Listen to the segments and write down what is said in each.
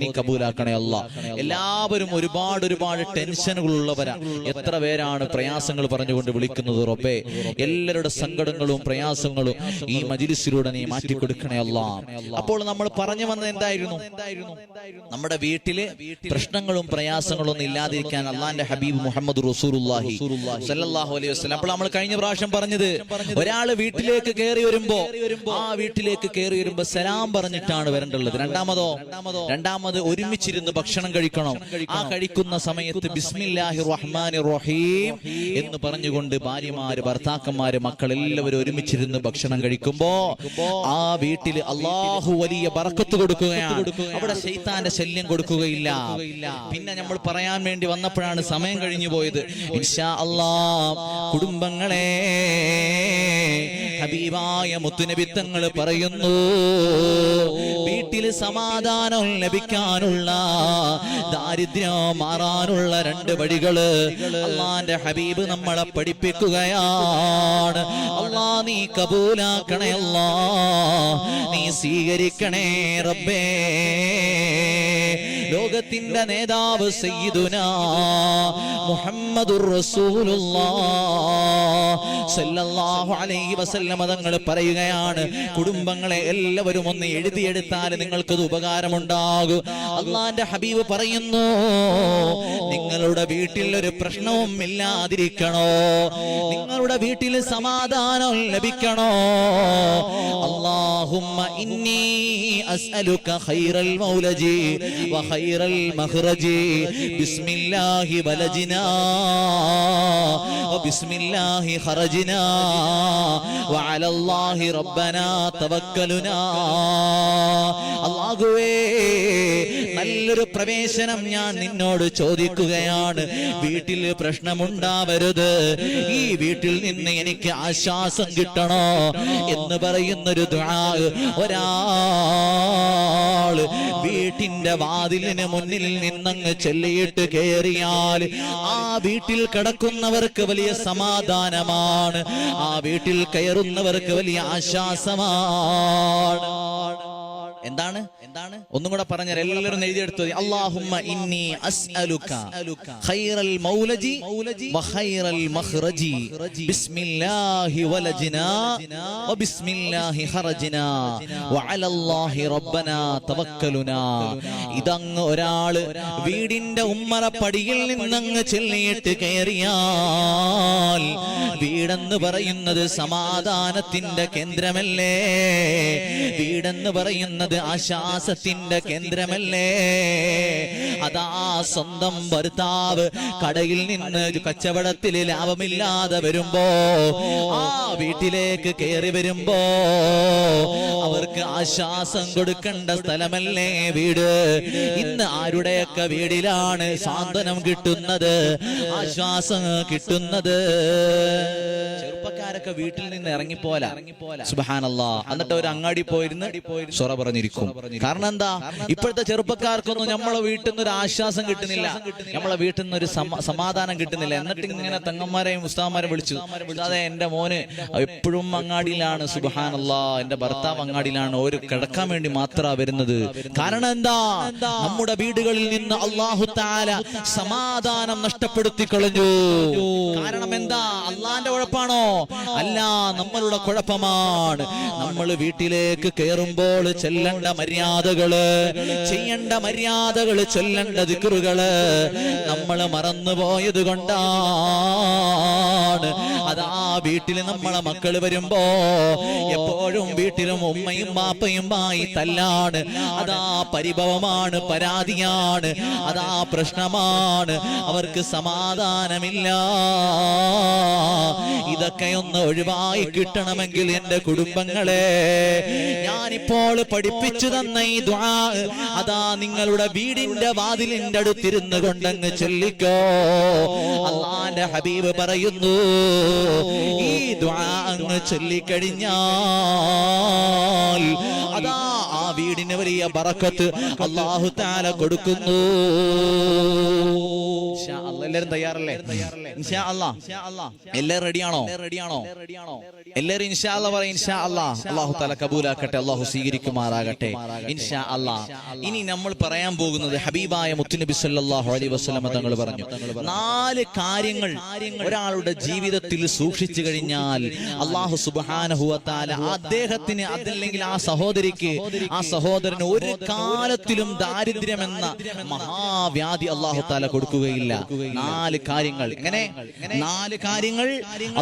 നീ കബൂലാക്കണേ അല്ലാ. എല്ലാവരും ഒരുപാട് ടെൻഷനുകളുള്ളവരാ. എത്ര പേരാണ് പ്രയാസങ്ങൾ പറഞ്ഞുകൊണ്ട് വിളിക്കുന്നത് റബ്ബേ. എല്ലാവരുടെ സങ്കടങ്ങളും പ്രയാസങ്ങളും ഈ മജ്‌ലിസിലൂടെ നീ മാറ്റിക്കൊടുക്കണേ അല്ലാ. അപ്പോൾ നമ്മൾ പറഞ്ഞു വന്നത് എന്തായിരുന്നു? നമ്മുടെ വീട്ടില് പ്രശ്നങ്ങളും പ്രയാസങ്ങളും ഒന്നും ഇല്ലാതിരിക്കാൻ അള്ളാന്റെ ഹബീബ് മുഹമ്മദ് റസൂലുള്ളാഹി സ്വല്ലല്ലാഹു അലൈഹി വസല്ലം. അപ്പോൾ നമ്മൾ കഴിഞ്ഞ പ്രാവശ്യം പറഞ്ഞത്, ഒരാള് വീട്ടിലേക്ക് കയറി വരുമ്പോ സലാം പറഞ്ഞിട്ടാണ് വരേണ്ടത്. രണ്ടാമത് ഒരുമിച്ചിരുന്ന് ഭക്ഷണം കഴിക്കണം. ആ കഴിക്കുന്ന സമയത്ത് ബിസ്മില്ലാഹിർ റഹ്മാനിർ റഹീം എന്ന് പറഞ്ഞുകൊണ്ട് ഭാര്യമാര്, ഭർത്താക്കന്മാര്, മക്കൾ എല്ലാവരും ഒരുമിച്ചിരുന്ന് ഭക്ഷണം കഴിക്കുമ്പോ ആ വീട്ടിൽ അല്ലാഹു വലിയ ബറക്കത്ത് കൊടുക്കുകയാണ്. അവിടെ ശൈത്താന്റെ ശല്യം കൊടുക്കുകയില്ല. പിന്നെ നമ്മൾ പറയാൻ വേണ്ടി വന്നപ്പോഴാണ് സമയം കഴിഞ്ഞു പോയത്. ഇൻഷാ അല്ലാഹ് കുടുംബങ്ങളെ, ഹബീബായ മുത്തുനബി തങ്ങൾ പറയുന്നു, വീട്ടിൽ സമാധാനം ലഭിക്കാനുള്ള, ദാരിദ്ര്യം മാറാനുള്ള 2 വഴികള് അള്ളാന്റെ ഹബീബ് നമ്മളെ പഠിപ്പിക്കുകയാണ്. അല്ലാ നീ കബൂലാക്കണേ അല്ലാ, നീ സ്വീകരിക്കണേ റബ്ബേ. ലോകത്തിന്റെ നേതാവ് സയ്യിദുനാ മുഹമ്മദുർ റസൂലുള്ളാഹ് സല്ലല്ലാഹു അലൈഹി വസല്ലം തങ്ങൾ പറയുകയാണ്, കുടുംബങ്ങളെ എല്ലാവരും ഒന്ന് എഴുതിയെടുത്താൽ നിങ്ങൾക്കത് ഉപകാരമുണ്ടാകും. അള്ളാന്റെ ഹബീബ് പറയുന്നു, നിങ്ങളുടെ വീട്ടിൽ ഒരു പ്രശ്നവും ഇല്ലാതിരിക്കണോ, നിങ്ങളുടെ വീട്ടിൽ സമാധാനം ലഭിക്കണോ, അല്ലാഹുമ്മ ഇന്നി അസ്അലുക ഖൈറൽ മൗലജി വ ഖൈറൽ മഖ്റജി ബിസ്മില്ലാഹി വലജിനാ വ ബിസ്മില്ലാഹി ഖറജിനാ വ അലല്ലാഹി റബ്ബനാ തവക്കലുനാ. അല്ലാഹുവേ, നല്ലൊരു പ്രവേശനം ഞാൻ നിന്നോട് ചോദിക്കുകയാണ്. വീട്ടിൽ പ്രശ്നമുണ്ടാവരുത്, ഈ വീട്ടിൽ നിന്ന് എനിക്ക് ആശ്വാസം കിട്ടണോ എന്ന് പറയുന്നൊരു ദുആ ഒരാൾ വീട്ടിന്റെ വാതിലിന് മുന്നിൽ നിന്നങ്ങ് ചൊല്ലിയിട്ട് കയറിയാൽ ആ വീട്ടിൽ കിടക്കുന്നവർക്ക് വലിയ സമാധാനമാണ്, ആ വീട്ടിൽ കയറുന്നവർക്ക് വലിയ ആശ്വാസമാണ്. എന്താണ് ഒന്നും കൂടെ പറഞ്ഞാൽ എല്ലാവരും എഴുതിയെടുത്തത്, അല്ലാഹുമ്മ ഇന്നി അസ്അലുക ഖൈറൽ മൗലജി വ ഖൈറൽ മഖ്റജി ബിസ്മില്ലാഹി വലജ്നാ വ ബിസ്മില്ലാഹി ഖറജ്നാ വ അലല്ലാഹി റബ്ബനാ തവക്കലുനാ. ഇതങ്ങ് ഒരാള് വീടിന്റെ ഉമ്മറപ്പടിയിൽ നിന്നങ്ങ് ചൊല്ലിയിട്ട് കയറിയാൽ, വീടെന്ന് പറയുന്നത് സമാധാനത്തിന്റെ കേന്ദ്രമല്ലേ, വീടെന്ന് പറയുന്നത് ആശ്വാസത്തിന്റെ കേന്ദ്രമല്ലേ. അതാ സ്വന്തം ഭർത്താവ് കടയിൽ നിന്ന് കച്ചവടത്തിൽ ലാഭമില്ലാതെ വരുമ്പോ ആ വീട്ടിലേക്ക് കയറി വരുമ്പോ അവർക്ക് ആശ്വാസം കൊടുക്കേണ്ട സ്ഥലമല്ലേ വീട്. ഇന്ന് ആരുടെയൊക്കെ വീടിലാണ് സാന്ത്വനം കിട്ടുന്നത്, ആശ്വാസം കിട്ടുന്നത്? ചെറുപ്പക്കാരൊക്കെ വീട്ടിൽ നിന്ന് ഇറങ്ങിപ്പോല, സുബ്ഹാനല്ലാഹ്. എന്നിട്ട് ഒരു അങ്ങാടി പോയിരുന്ന് സൊറ പറഞ്ഞിരിക്കും. കാരണം എന്താ? ഇപ്പോഴത്തെ ചെറുപ്പക്കാർക്കൊന്നും നമ്മളെ വീട്ടിൽ നിന്ന് ഒരു ആശ്വാസം കിട്ടുന്നില്ല, നമ്മളെ വീട്ടിൽ നിന്ന് ഒരു സമാധാനം കിട്ടുന്നില്ല. എന്നിട്ട് ഇങ്ങനെ തങ്ങന്മാരെയും ഉസ്താദന്മാരെ വിളിച്ചു, അതെ എന്റെ മോന് എപ്പോഴും അങ്ങാടിയിലാണ്, സുബ്ഹാനല്ലാഹ്, എന്റെ ഭർത്താവ് അങ്ങാടിയിലാണ്, ഒരു കിടക്കാൻ വേണ്ടി മാത്രമാണ് വരുന്നത്. കാരണം എന്താ? നമ്മുടെ വീടുകളിൽ നിന്ന് അല്ലാഹു തആല സമാധാനം നഷ്ടപ്പെടുത്തി കളഞ്ഞു. കാരണം എന്താ? അള്ളാന്റെ കുഴപ്പമാണോ? അല്ല, നമ്മളുടെ കുഴപ്പമാണ്. നമ്മൾ വീട്ടിലേക്ക് കയറുമ്പോൾ ചെല്ലേണ്ട മര്യാദകള്, ചെയ്യേണ്ട മര്യാദകള്, ചൊല്ലേണ്ട ദിക്റുകള് നമ്മൾ മറന്നുപോയത് കൊണ്ടാണ്. അതാ വീട്ടിൽ നമ്മളെ മക്കള് വരുമ്പോ എപ്പോഴും വീട്ടിലും ഉമ്മയും ബാപ്പയും ആയി തല്ലാണ്, അതാ പരിഭവമാണ്, പരാതിയാണ്, അതാ പ്രശ്നമാണ്, അവർക്ക് സമാധാനമില്ല. ഇതൊക്കെ ഒന്ന് ഒഴിവായി കിട്ടണമെങ്കിൽ എന്റെ കുടുംബങ്ങളെ, ഞാനിപ്പോൾ പഠിപ്പിച്ചു തന്ന ഈ ദുആ അതാ നിങ്ങളുടെ വീടിന്റെ വാതിലിന്റെ അടുത്തിരുന്ന് കൊണ്ടങ്ങ് ചൊല്ലിക്കോ. അല്ലാഹുവിന്റെ ഹബീബ് പറയുന്നു, ഈ ദുആ അങ്ങ് ചൊല്ലിക്കഴിഞ്ഞാൽ അതാ ആ വീടിന് വലിയ ബറക്കത്ത് അല്ലാഹു തആല കൊടുക്കുന്നു. ഇൻഷാ അല്ലാഹ്. എല്ലാവരും തയ്യാറല്ലേ? ഇൻഷാ അല്ലാഹ്. എല്ലാവരും റെഡിയാണോ? എല്ലാവരും ഇൻഷാ അല്ലാഹ് പറയും. ഇൻഷാ അല്ലാഹ്. അല്ലാഹു തആല കബൂലാക്കട്ടെ, അല്ലാഹു സ്വീകരിക്കുമാറാകട്ടെ. ഇൻഷാ അല്ലാഹ്. ഇനി നമ്മൾ പറയാൻ പോകുന്നത് ഹബീബായ മുത്തുനബി സല്ലല്ലാഹു അലൈഹി വസല്ലം തങ്ങൾ പറഞ്ഞു 4 കാര്യങ്ങൾ ഒരാളുടെ ജീവിതത്തിൽ സൂക്ഷിച്ചു കഴിഞ്ഞാൽ അല്ലാഹു സുബ്ഹാനഹു വ തആല അദ്ദേഹത്തിന് അതല്ലെങ്കിൽ ആ സഹോദരിക്ക് ആ സഹോദരന് ഒരു കാലത്തിലും ദാരിദ്ര്യമെന്ന മഹാവ്യാധി അല്ലാഹു തആല കൊടുക്കുകയില്ല. 4 കാര്യങ്ങൾ. എങ്ങനെ? 4 കാര്യങ്ങൾ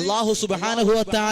അല്ലാഹു സുബ്ഹാനഹു വ തആല